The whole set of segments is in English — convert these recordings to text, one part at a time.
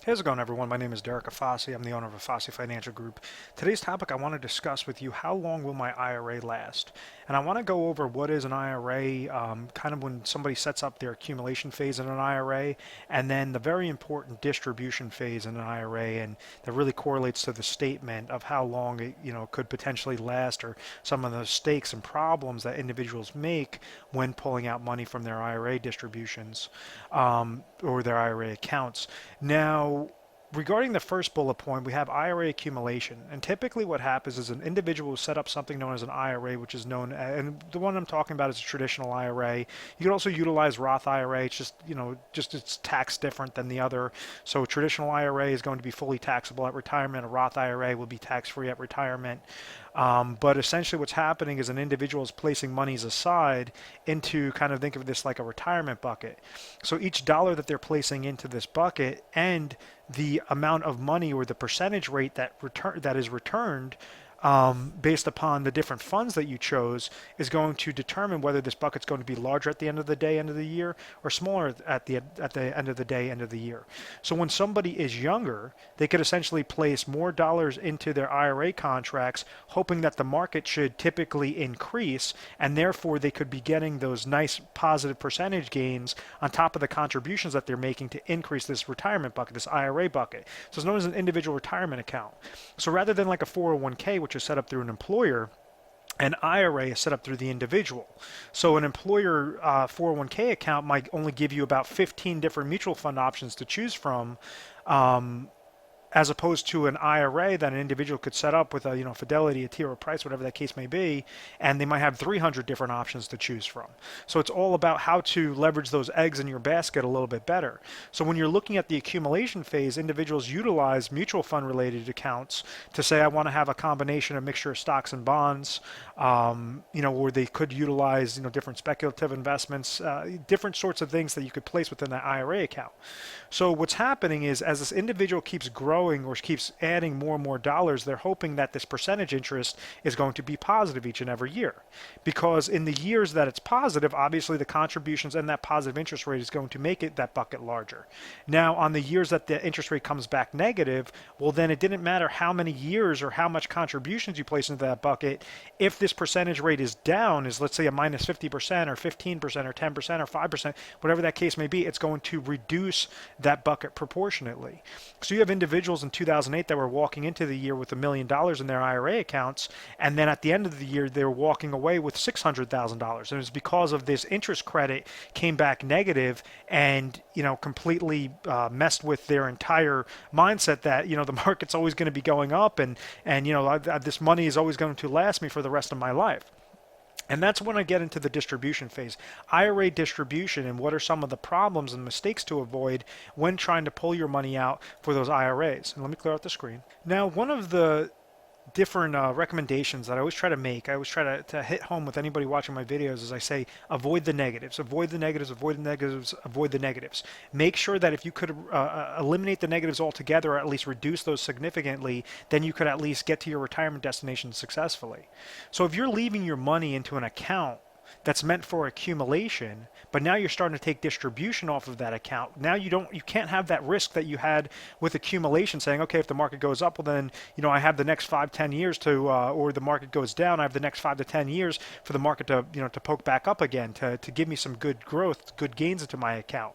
How's it going, everyone? My name is Derek Afasi. I'm the owner of Afasi Financial Group. Today's topic, I want to discuss with you how long will my IRA last? And I want to go over what is an IRA, kind of when somebody sets up their accumulation phase in an IRA, and then the very important distribution phase in an IRA, and that really correlates to the statement of how long it, could potentially last, or some of the mistakes and problems that individuals make when pulling out money from their IRA distributions or their IRA accounts. Now, regarding the first bullet point, we have IRA accumulation. And typically what happens is an individual will set up something known as an IRA, which is known, and the one I'm talking about is a traditional IRA. You can also utilize Roth IRA. It's just it's taxed different than the other. So a traditional IRA is going to be fully taxable at retirement. A Roth IRA will be tax-free at retirement. But essentially what's happening is an individual is placing monies aside into, kind of think of this like a retirement bucket. So each dollar that they're placing into this bucket and the amount of money or the percentage rate that is returned based upon the different funds that you chose is going to determine whether this bucket's going to be larger at the end of the day, end of the year, or smaller at the end of the day, end of the year. So when somebody is younger, they could essentially place more dollars into their IRA contracts, hoping that the market should typically increase, and therefore they could be getting those nice positive percentage gains on top of the contributions that they're making to increase this retirement bucket, this IRA bucket. So it's known as an individual retirement account. So rather than like a 401k, which is set up through an employer, an IRA is set up through the individual. So an employer 401k account might only give you about 15 different mutual fund options to choose from, as opposed to an IRA that an individual could set up with a Fidelity, a T, or a Price, whatever that case may be, and they might have 300 different options to choose from. So it's all about how to leverage those eggs in your basket a little bit better. So when you're looking at the accumulation phase, individuals utilize mutual fund related accounts to say, I want to have a combination, a mixture of stocks and bonds, or they could utilize different speculative investments, different sorts of things that you could place within that IRA account. So what's happening is, as this individual keeps growing or keeps adding more and more dollars, they're hoping that this percentage interest is going to be positive each and every year. Because in the years that it's positive, obviously the contributions and that positive interest rate is going to make that bucket larger. Now, on the years that the interest rate comes back negative, well, then it didn't matter how many years or how much contributions you place into that bucket. If this percentage rate is down, is let's say a minus 50% or 15% or 10% or 5%, whatever that case may be, it's going to reduce that bucket proportionately. So you have individuals in 2008 that were walking into the year with $1 million in their IRA accounts, and then at the end of the year they were walking away with $600,000. And it's because of this interest credit came back negative and completely messed with their entire mindset that the market's always going to be going up, and this money is always going to last me for the rest of my life. And that's when I get into the distribution phase. IRA distribution, and what are some of the problems and mistakes to avoid when trying to pull your money out for those IRAs. And let me clear out the screen. Now, one of the different recommendations that I always try to make, I always try to hit home with anybody watching my videos, is I say avoid the negatives, avoid the negatives, avoid the negatives, avoid the negatives. Make sure that if you could eliminate the negatives altogether, or at least reduce those significantly, then you could at least get to your retirement destination successfully. So if you're leaving your money into an account that's meant for accumulation, but now you're starting to take distribution off of that account. Now you can't have that risk that you had with accumulation, saying, okay, if the market goes up, well then, I have the next 5-10 years to, or the market goes down, I have the next 5 to 10 years for the market to, to poke back up again, to give me some good growth, good gains into my account.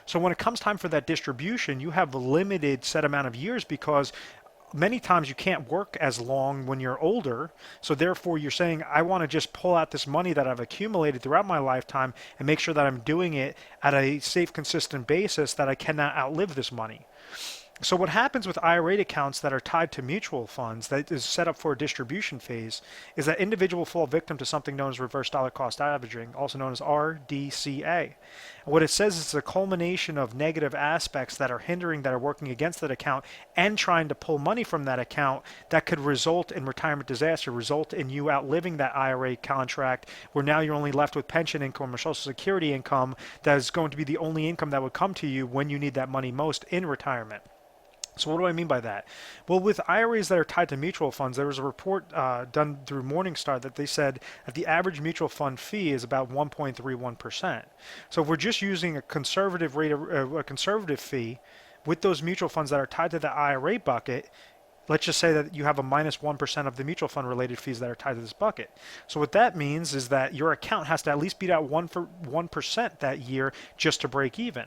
So when it comes time for that distribution, you have a limited set amount of years, because many times you can't work as long when you're older, so therefore you're saying, I want to just pull out this money that I've accumulated throughout my lifetime and make sure that I'm doing it at a safe, consistent basis, that I cannot outlive this money. So what happens with IRA accounts that are tied to mutual funds that is set up for a distribution phase is that individuals fall victim to something known as reverse dollar cost averaging, also known as RDCA. What it says is it's a culmination of negative aspects that are working against that account and trying to pull money from that account that could result in retirement disaster, result in you outliving that IRA contract, where now you're only left with pension income or Social Security income that is going to be the only income that would come to you when you need that money most in retirement. So what do I mean by that? Well, with IRAs that are tied to mutual funds, there was a report done through Morningstar that they said that the average mutual fund fee is about 1.31%. So if we're just using a conservative fee, with those mutual funds that are tied to the IRA bucket, let's just say that you have a minus 1% of the mutual fund related fees that are tied to this bucket. So what that means is that your account has to at least beat out 1% that year just to break even.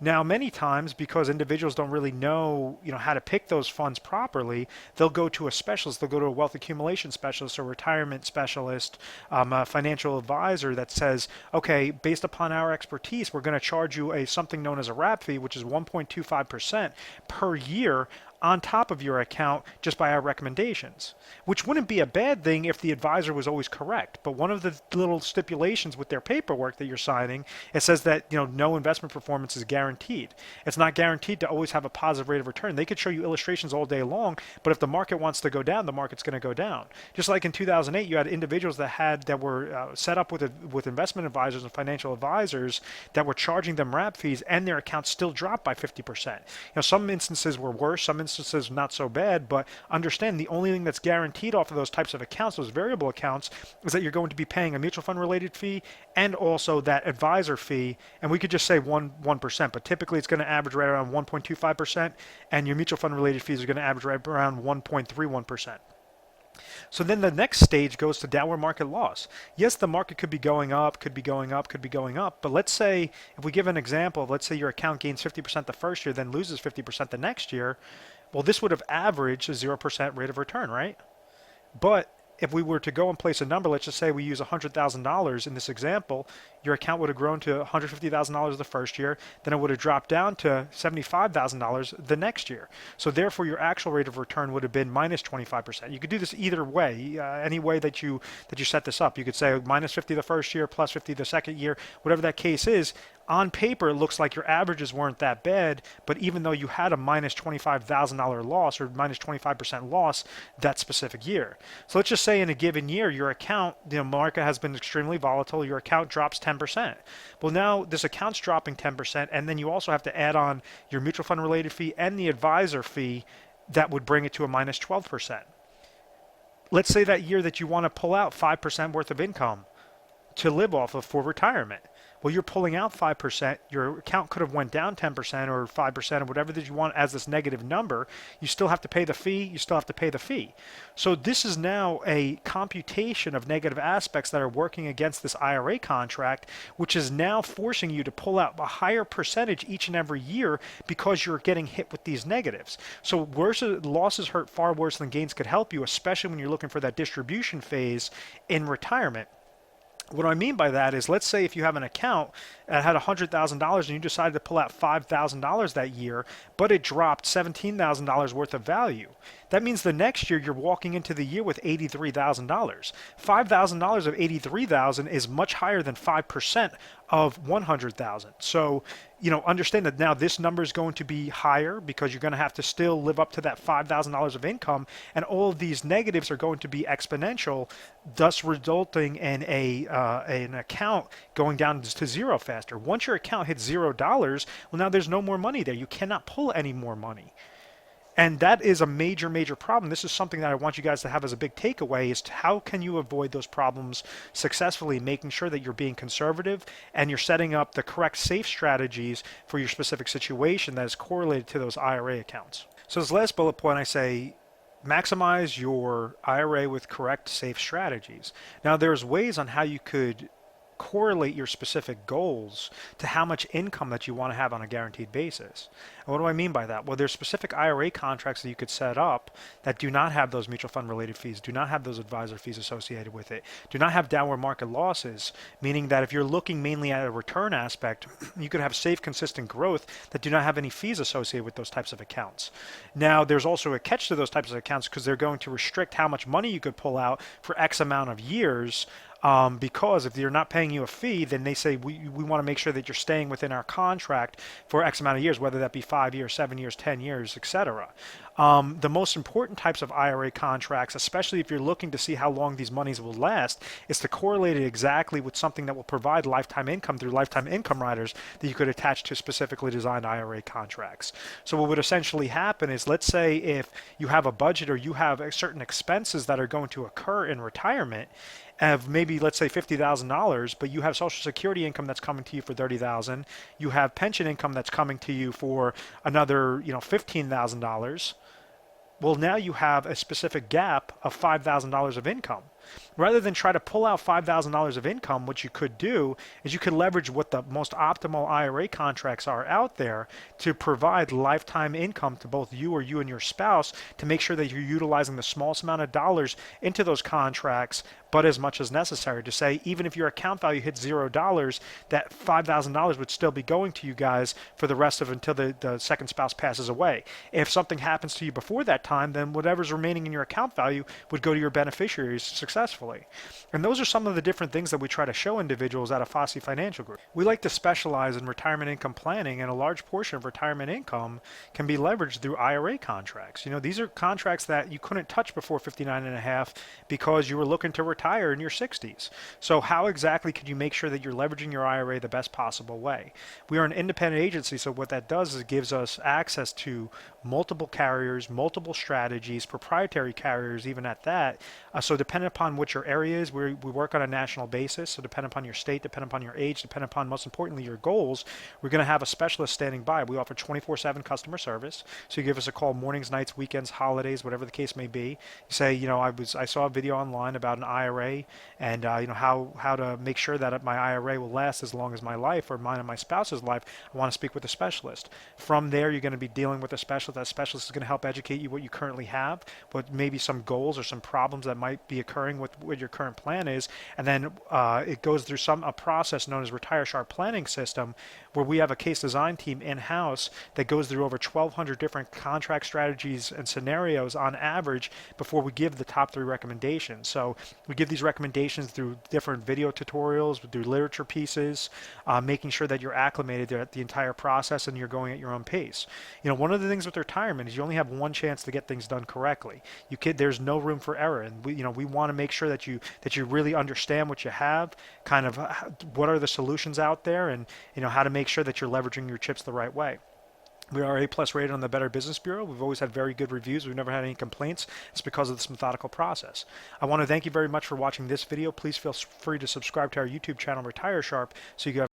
Now, many times, because individuals don't really know, how to pick those funds properly, they'll go to a specialist. They'll go to a wealth accumulation specialist or retirement specialist, a financial advisor that says, okay, based upon our expertise, we're going to charge you something known as a wrap fee, which is 1.25% per year on top of your account just by our recommendations, which wouldn't be a bad thing if the advisor was always correct. But one of the little stipulations with their paperwork that you're signing, it says that no investment performance is guaranteed. It's not guaranteed to always have a positive rate of return. They could show you illustrations all day long, but if the market wants to go down, the market's going to go down. Just like in 2008, you had individuals that were set up with investment advisors and financial advisors that were charging them wrap fees, and their accounts still dropped by 50%. Some instances were worse, some instances not so bad, but understand the only thing that's guaranteed off of those types of accounts, those variable accounts, is that you're going to be paying a mutual fund related fee and also that advisor fee. And we could just say 1%, but typically it's going to average right around 1.25%, and your mutual fund related fees are going to average right around 1.31%. So then the next stage goes to downward market loss. Yes, the market could be going up, could be going up, could be going up, but let's say, if we give an example, let's say your account gains 50% the first year, then loses 50% the next year, well, this would have averaged a 0% rate of return, right? But if we were to go and place a number, let's just say we use $100,000 in this example, your account would have grown to $150,000 the first year, then it would have dropped down to $75,000 the next year. So therefore, your actual rate of return would have been minus 25%. You could do this either way, any way that you set this up. You could say minus 50 the first year, plus 50 the second year, whatever that case is. On paper, it looks like your averages weren't that bad, but even though you had a minus $25,000 loss or minus 25% loss that specific year. So let's just say in a given year, your account, the market has been extremely volatile, your account drops 10%. Well, now this account's dropping 10%, and then you also have to add on your mutual fund related fee and the advisor fee that would bring it to a minus 12%. Let's say that year that you want to pull out 5% worth of income to live off of for retirement. Well, you're pulling out 5%, your account could have went down 10% or 5% or whatever that you want as this negative number. You still have to pay the fee, you still have to pay the fee. So this is now a computation of negative aspects that are working against this IRA contract, which is now forcing you to pull out a higher percentage each and every year because you're getting hit with these negatives. So losses hurt far worse than gains could help you, especially when you're looking for that distribution phase in retirement. What I mean by that is, let's say if you have an account that had $100,000 and you decided to pull out $5,000 that year, but it dropped $17,000 worth of value. That means the next year you're walking into the year with $83,000. $5,000 of $83,000 is much higher than 5% of $100,000. So, understand that now this number is going to be higher because you're going to have to still live up to that $5,000 of income, and all of these negatives are going to be exponential, thus resulting in an account going down to zero faster. Once your account hits $0, well, now there's no more money there. You cannot pull any more money. And that is a major, major problem. This is something that I want you guys to have as a big takeaway, is how can you avoid those problems successfully, making sure that you're being conservative and you're setting up the correct safe strategies for your specific situation that is correlated to those IRA accounts. So this last bullet point, I say, maximize your IRA with correct safe strategies. Now there's ways on how you could correlate your specific goals to how much income that you want to have on a guaranteed basis. And what do I mean by that? Well, there's specific IRA contracts that you could set up that do not have those mutual fund related fees, do not have those advisor fees associated with it, do not have downward market losses, meaning that if you're looking mainly at a return aspect, you could have safe, consistent growth that do not have any fees associated with those types of accounts. Now, there's also a catch to those types of accounts because they're going to restrict how much money you could pull out for X amount of years. Because if they're not paying you a fee, then they say we want to make sure that you're staying within our contract for X amount of years, whether that be 5 years, 7 years, 10 years, etc. The most important types of IRA contracts, especially if you're looking to see how long these monies will last, is to correlate it exactly with something that will provide lifetime income through lifetime income riders that you could attach to specifically designed IRA contracts. So what would essentially happen is, let's say if you have a budget or you have certain expenses that are going to occur in retirement, of maybe, let's say, $50,000, but you have Social Security income that's coming to you for $30,000. You have pension income that's coming to you for another, $15,000. Well, now you have a specific gap of $5,000 of income. Rather than try to pull out $5,000 of income, what you could do is you could leverage what the most optimal IRA contracts are out there to provide lifetime income to both you or you and your spouse, to make sure that you're utilizing the smallest amount of dollars into those contracts, but as much as necessary, to say even if your account value hits $0, that $5,000 would still be going to you guys for the rest of until the second spouse passes away. If something happens to you before that time, then whatever's remaining in your account value would go to your beneficiaries successfully. And those are some of the different things that we try to show individuals at a Fosse Financial Group. We like to specialize in retirement income planning, and a large portion of retirement income can be leveraged through IRA contracts. These are contracts that you couldn't touch before 59 and a half because you were looking to retire in your 60s. So how exactly could you make sure that you're leveraging your IRA the best possible way? We are an independent agency, so what that does is it gives us access to multiple carriers, multiple strategies, proprietary carriers even at that. So depending upon what your area is, we work on a national basis. So depending upon your state, depending upon your age, depending upon, most importantly, your goals, we're going to have a specialist standing by. We offer 24/7 customer service. So you give us a call mornings, nights, weekends, holidays, whatever the case may be. You say, I saw a video online about an IRA and how to make sure that my IRA will last as long as my life or mine and my spouse's life. I want to speak with a specialist. From there, you're going to be dealing with a specialist. That specialist is going to help educate you what you currently have, what maybe some goals or some problems that might be occurring with what your current plan is, and then it goes through a process known as Retire Sharp Planning System, where we have a case design team in-house that goes through over 1,200 different contract strategies and scenarios on average before we give the top 3 recommendations. So we give these recommendations through different video tutorials, through literature pieces, making sure that you're acclimated at the entire process and you're going at your own pace. One of the things with retirement is you only have one chance to get things done correctly. There's no room for error, and we want to make sure that you really understand what you have, kind of what are the solutions out there, and how to make sure that you're leveraging your chips the right way. We are A+ rated on the Better Business Bureau. We've always had very good reviews. We've never had any complaints. It's because of this methodical process. I want to thank you very much for watching this video. Please feel free to subscribe to our YouTube channel, Retire Sharp, so you can